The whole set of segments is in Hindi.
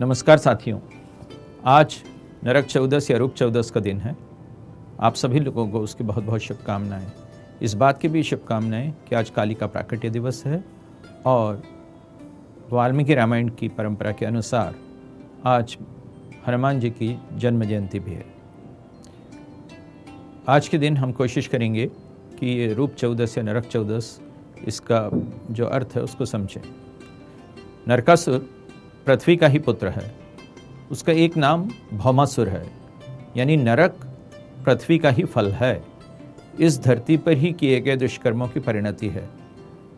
नमस्कार साथियों, आज नरक चौदस या रूप चौदस का दिन है। आप सभी लोगों को उसकी बहुत बहुत शुभकामनाएं। इस बात की भी शुभकामनाएं कि आज काली का प्राकट्य दिवस है और वाल्मीकि रामायण की परंपरा के अनुसार आज हनुमान जी की जन्म जयंती भी है। आज के दिन हम कोशिश करेंगे कि ये रूप चौदस या नरक चौदस इसका जो अर्थ है उसको समझें। नरकासुर पृथ्वी का ही पुत्र है। उसका एक नाम भौमासुर है, यानी नरक पृथ्वी का ही फल है। इस धरती पर ही किए गए दुष्कर्मों की परिणति है।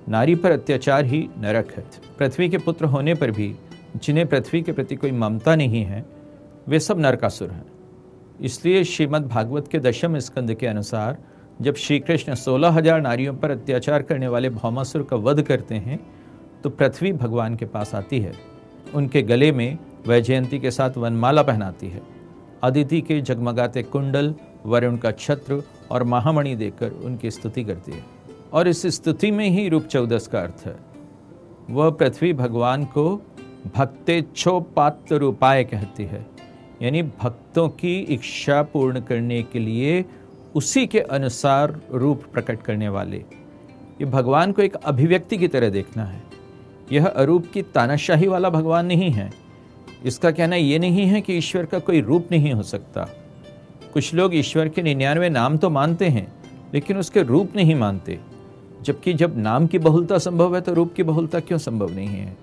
नारी पर अत्याचार ही नरक है। पृथ्वी के पुत्र होने पर भी जिन्हें पृथ्वी के प्रति कोई ममता नहीं है, वे सब नरकासुर हैं। इसलिए श्रीमद् भागवत के 10वें स्कंद के अनुसार जब श्री कृष्ण 16,000 नारियों पर अत्याचार करने वाले भौमासुर का वध करते हैं तो पृथ्वी भगवान के पास आती है। उनके गले में वैजयंती के साथ वनमाला पहनाती है। अदिति के जगमगाते कुंडल, वरुण का छत्र और महामणि देकर उनकी स्तुति करती है। और इस स्तुति में ही रूप चौदस का अर्थ है। वह पृथ्वी भगवान को भक्तेच्छोपात्र रूपाय कहती है, यानी भक्तों की इच्छा पूर्ण करने के लिए उसी के अनुसार रूप प्रकट करने वाले। ये भगवान को एक अभिव्यक्ति की तरह देखना है। यह अरूप की तानाशाही वाला भगवान नहीं है। इसका कहना ये नहीं है कि ईश्वर का कोई रूप नहीं हो सकता। कुछ लोग ईश्वर के 99 नाम तो मानते हैं लेकिन उसके रूप नहीं मानते, जबकि जब नाम की बहुलता संभव है तो रूप की बहुलता क्यों संभव नहीं है।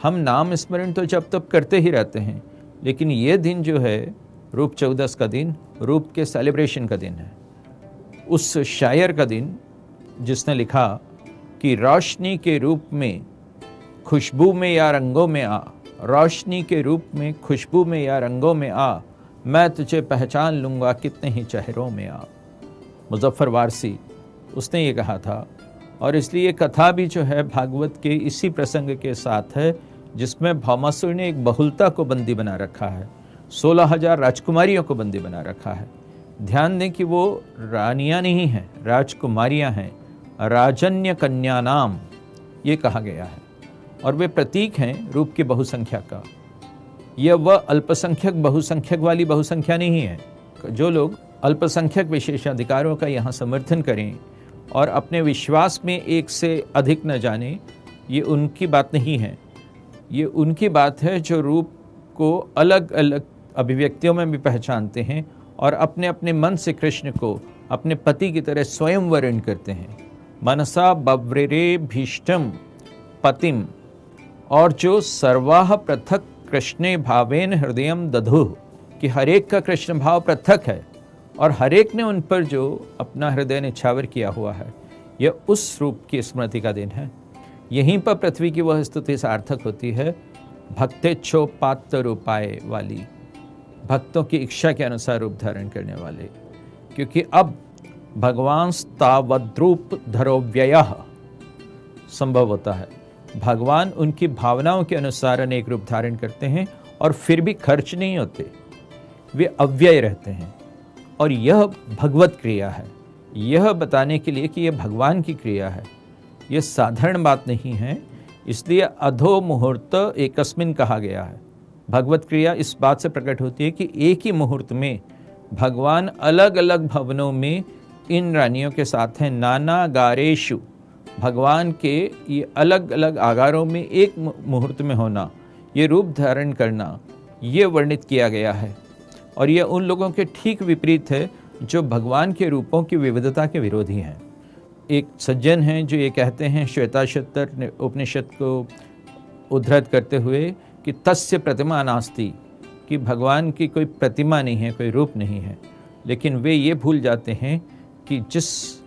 हम नाम स्मरण तो जब तब करते ही रहते हैं, लेकिन ये दिन जो है रूप चौदस का दिन, रूप के सेलिब्रेशन का दिन है। उस शायर का दिन जिसने लिखा कि रोशनी के रूप में खुशबू में या रंगों में आ, रोशनी के रूप में खुशबू में या रंगों में आ, मैं तुझे पहचान लूँगा कितने ही चेहरों में आ। मुजफ्फर वारसी उसने ये कहा था। और इसलिए कथा भी जो है भागवत के इसी प्रसंग के साथ है, जिसमें भौमासुर ने एक बहुलता को बंदी बना रखा है। 16,000 राजकुमारियों को बंदी बना रखा है। ध्यान दें कि वो रानियां नहीं हैं, राजकुमारियां हैं। राजन्य कन्या नाम ये कहा गया है और वे प्रतीक हैं रूप की बहुसंख्या का। यह वह अल्पसंख्यक बहुसंख्यक वाली बहुसंख्या नहीं है। जो लोग अल्पसंख्यक विशेषाधिकारों का यहाँ समर्थन करें और अपने विश्वास में एक से अधिक न जाने, ये उनकी बात नहीं है। ये उनकी बात है जो रूप को अलग अलग अभिव्यक्तियों में भी पहचानते हैं और अपने अपने मन से कृष्ण को अपने पति की तरह स्वयं वर्ण करते हैं। मनसा बव्रेरे भीष्टम पतिम, और जो सर्वाह पृथक कृष्णे भावेन हृदयम दधु, कि हरेक का कृष्ण भाव पृथक है और हरेक ने उन पर जो अपना हृदय निछावर किया हुआ है। यह उस रूप की स्मृति का दिन है। यहीं पर पृथ्वी की वह स्तुति सार्थक होती है, भक्तेच्छोपात्र रूपाय वाली, भक्तों की इच्छा के अनुसार रूप धारण करने वाले। क्योंकि अब भगवान तावद्रूप धरोव्ययः संभव होता है। भगवान उनकी भावनाओं के अनुसार अनेक रूप धारण करते हैं और फिर भी खर्च नहीं होते, वे अव्यय रहते हैं। और यह भगवत क्रिया है। यह बताने के लिए कि यह भगवान की क्रिया है, यह साधारण बात नहीं है। इसलिए अधो मुहूर्त एकस्मिन कहा गया है। भगवत क्रिया इस बात से प्रकट होती है कि एक ही मुहूर्त में भगवान अलग अलग भवनों में इन रानियों के साथ हैं। नाना गारेशु, भगवान के ये अलग अलग आगारों में एक मुहूर्त में होना, ये रूप धारण करना, ये वर्णित किया गया है। और यह उन लोगों के ठीक विपरीत है जो भगवान के रूपों की विविधता के विरोधी हैं। एक सज्जन हैं जो ये कहते हैं श्वेताश्वतर उपनिषद को उद्धृत करते हुए कि तस्य प्रतिमा नास्ति, कि भगवान की कोई प्रतिमा नहीं है, कोई रूप नहीं है। लेकिन वे ये भूल जाते हैं कि जिस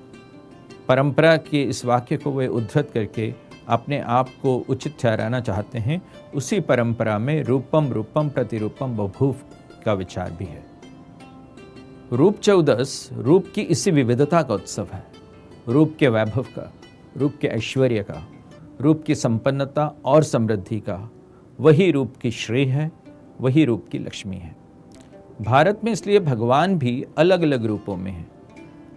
परंपरा के इस वाक्य को वे उद्धृत करके अपने आप को उचित ठहराना चाहते हैं, उसी परंपरा में रूपम रूपम प्रतिरूपम बभूव का विचार भी है। रूप चौदस रूप की इसी विविधता का उत्सव है। रूप के वैभव का, रूप के ऐश्वर्य का, रूप की संपन्नता और समृद्धि का। वही रूप की श्रेय है, वही रूप की लक्ष्मी है। भारत में इसलिए भगवान भी अलग अलग रूपों में हैं।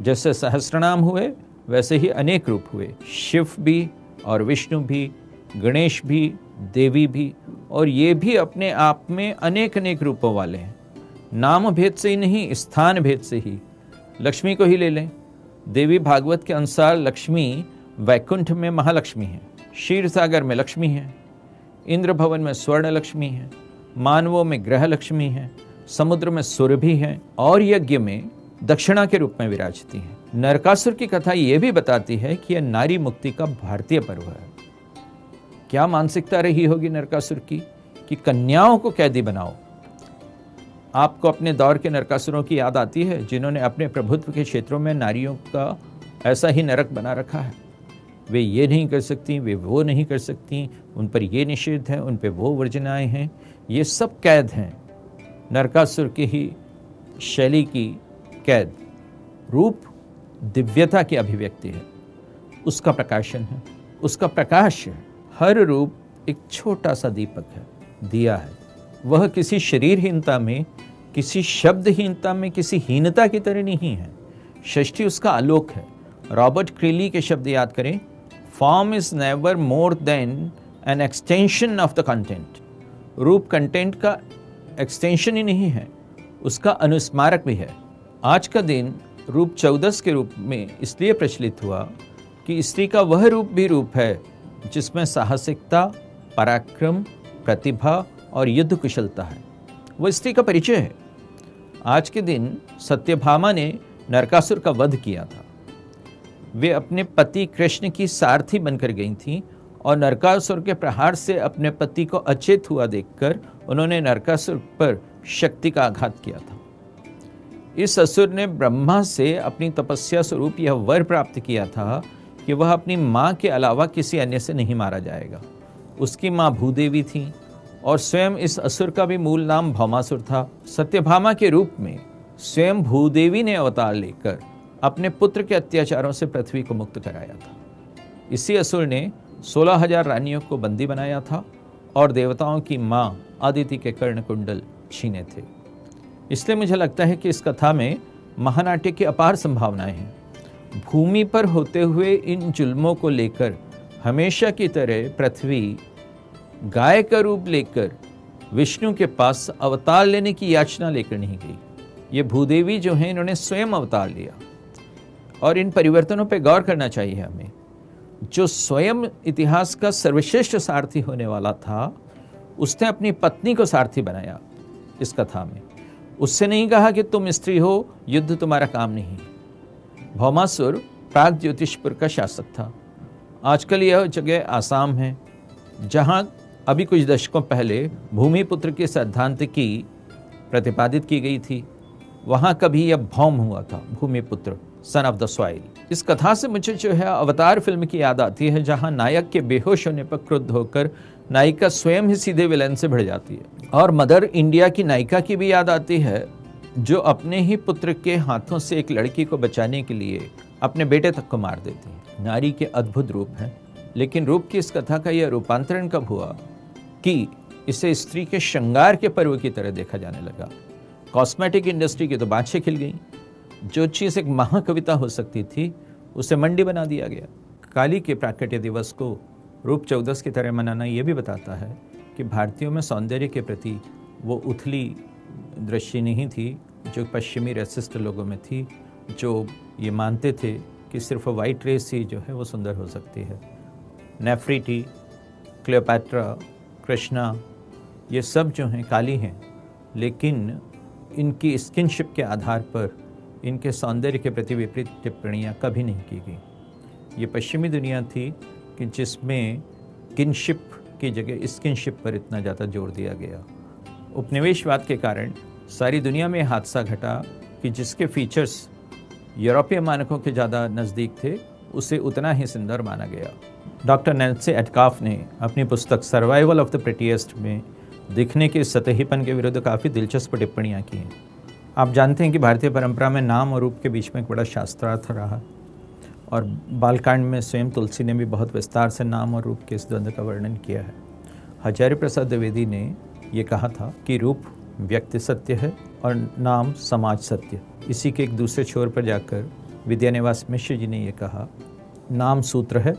जैसे सहस्रनाम हुए वैसे ही अनेक रूप हुए। शिव भी और विष्णु भी, गणेश भी, देवी भी, और ये भी अपने आप में अनेक अनेक रूपों वाले हैं। नाम भेद से ही नहीं, स्थान भेद से ही। लक्ष्मी को ही ले लें। देवी भागवत के अनुसार लक्ष्मी वैकुंठ में महालक्ष्मी है, क्षीर सागर में लक्ष्मी है, इंद्र भवन में स्वर्ण लक्ष्मी है, मानवों में ग्रह लक्ष्मी है, समुद्र में सुरभि है और यज्ञ में दक्षिणा के रूप में विराजती है। नरकासुर की कथा यह भी बताती है कि यह नारी मुक्ति का भारतीय पर्व है। क्या मानसिकता रही होगी नरकासुर की कि कन्याओं को कैदी बनाओ। आपको अपने दौर के नरकासुरों की याद आती है जिन्होंने अपने प्रभुत्व के क्षेत्रों में नारियों का ऐसा ही नरक बना रखा है। वे ये नहीं कर सकती, वे वो नहीं कर सकती, उन पर ये निषेध है, उन पर वो वर्जनाएं हैं। ये सब कैद हैं, नरकासुर की ही शैली की कैद। रूप दिव्यता की अभिव्यक्ति है, उसका प्रकाशन है, उसका प्रकाश है। हर रूप एक छोटा सा दीपक है, दिया है। वह किसी शरीरहीनता में, किसी शब्दहीनता में, किसी हीनता की तरह नहीं है। षष्ठी उसका आलोक है। रॉबर्ट क्रीली के शब्द याद करें, form is never more than an extension of the content. रूप कंटेंट का एक्सटेंशन ही नहीं है, उसका अनुस्मारक भी है। आज का दिन रूप 14 के रूप में इसलिए प्रचलित हुआ कि स्त्री का वह रूप भी रूप है जिसमें साहसिकता, पराक्रम, प्रतिभा और युद्ध कुशलता है। वह स्त्री का परिचय है। आज के दिन सत्यभामा ने नरकासुर का वध किया था। वे अपने पति कृष्ण की सारथी बनकर गई थीं और नरकासुर के प्रहार से अपने पति को अचेत हुआ देखकर उन्होंने नरकासुर पर शक्ति का आघात किया था। इस असुर ने ब्रह्मा से अपनी तपस्या स्वरूप यह वर प्राप्त किया था कि वह अपनी मां के अलावा किसी अन्य से नहीं मारा जाएगा। उसकी मां भूदेवी थी और स्वयं इस असुर का भी मूल नाम भौमासुर था। सत्यभामा के रूप में स्वयं भूदेवी ने अवतार लेकर अपने पुत्र के अत्याचारों से पृथ्वी को मुक्त कराया था। इसी असुर ने 16,000 रानियों को बंदी बनाया था और देवताओं की मां अदिति के कर्ण कुंडल छीने थे। इसलिए मुझे लगता है कि इस कथा में महानाट्य की अपार संभावनाएं हैं। भूमि पर होते हुए इन जुल्मों को लेकर हमेशा की तरह पृथ्वी गाय का रूप लेकर विष्णु के पास अवतार लेने की याचना लेकर नहीं गई। ये भूदेवी जो हैं, इन्होंने स्वयं अवतार लिया और इन परिवर्तनों पर गौर करना चाहिए हमें। जो स्वयं इतिहास का सर्वश्रेष्ठ सारथी होने वाला था, उसने अपनी पत्नी को सारथी बनाया इस कथा में। उससे नहीं कहा कि तुम स्त्री हो, युद्ध तुम्हारा काम नहीं। भौमासुर प्राग ज्योतिषपुर का शासक था। आजकल यह जगह आसाम है, जहां अभी कुछ दशकों पहले भूमिपुत्र के सिद्धांत की प्रतिपादित की गई थी। वहां कभी यह भौम हुआ था, भूमिपुत्र, सन ऑफ द सॉइल। इस कथा से मुझे जो है अवतार फिल्म की याद आती है, जहां नायक के बेहोश होने पर क्रुद्ध होकर नायिका स्वयं ही सीधे विलेन से भिड़ जाती है। और मदर इंडिया की नायिका की भी याद आती है, जो अपने ही पुत्र के हाथों से एक लड़की को बचाने के लिए अपने बेटे तक को मार देती है। नारी के अद्भुत रूप हैं, लेकिन रूप की इस कथा का यह रूपांतरण कब हुआ कि इसे स्त्री के श्रृंगार के पर्व की तरह देखा जाने लगा। कॉस्मेटिक इंडस्ट्री की तो बाछें खिल गई। जो चीज़ एक महाकविता हो सकती थी, उसे मंडी बना दिया गया। काली के प्राकट्य दिवस को रूप 14 की तरह मनाना ये भी बताता है कि भारतीयों में सौंदर्य के प्रति वो उथली दृष्टि नहीं थी जो पश्चिमी रेसिस्ट लोगों में थी, जो ये मानते थे कि सिर्फ वाइट रेस ही जो है वो सुंदर हो सकती है। नेफ्रीटी, क्लियोपैट्रा, कृष्णा, ये सब जो हैं काली हैं, लेकिन इनकी स्किनशिप के आधार पर इनके सौंदर्य के प्रति विपरीत टिप्पणियाँ कभी नहीं की गई। ये पश्चिमी दुनिया थी कि जिसमें किनशिप की जगह स्किनशिप पर इतना ज़्यादा जोर दिया गया। उपनिवेशवाद के कारण सारी दुनिया में हादसा घटा कि जिसके फीचर्स यूरोपीय मानकों के ज़्यादा नज़दीक थे, उसे उतना ही सुंदर माना गया। डॉक्टर नैन्सी एटकाफ ने अपनी पुस्तक सर्वाइवल ऑफ द प्रिटीएस्ट में दिखने के सतहीपन के विरुद्ध काफ़ी दिलचस्प टिप्पणियाँ की हैं। आप जानते हैं कि भारतीय परंपरा में नाम और रूप के बीच में एक बड़ा शास्त्रार्थ रहा, और बालकांड में स्वयं तुलसी ने भी बहुत विस्तार से नाम और रूप के इस द्वंद्व का वर्णन किया है। आचार्य प्रसाद द्विवेदी ने ये कहा था कि रूप व्यक्ति सत्य है और नाम समाज सत्य। इसी के एक दूसरे छोर पर जाकर विद्यानिवास मिश्र जी ने ये कहा, नाम सूत्र है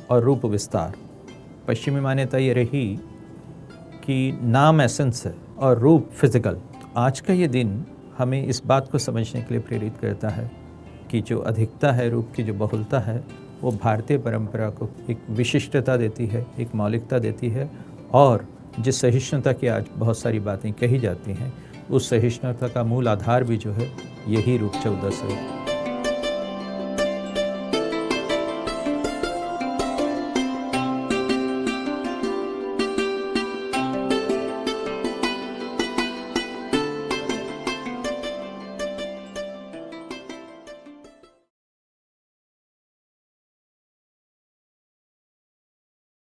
और रूप विस्तार। पश्चिमी मान्यता ये रही कि नाम एसेंस है और रूप फिजिकल। आज का ये दिन हमें इस बात को समझने के लिए प्रेरित करता है कि जो अधिकता है, रूप की जो बहुलता है, वो भारतीय परंपरा को एक विशिष्टता देती है, एक मौलिकता देती है, और जिस सहिष्णुता की आज बहुत सारी बातें कही जाती हैं, उस सहिष्णुता का मूल आधार भी जो है यही रूप 14 से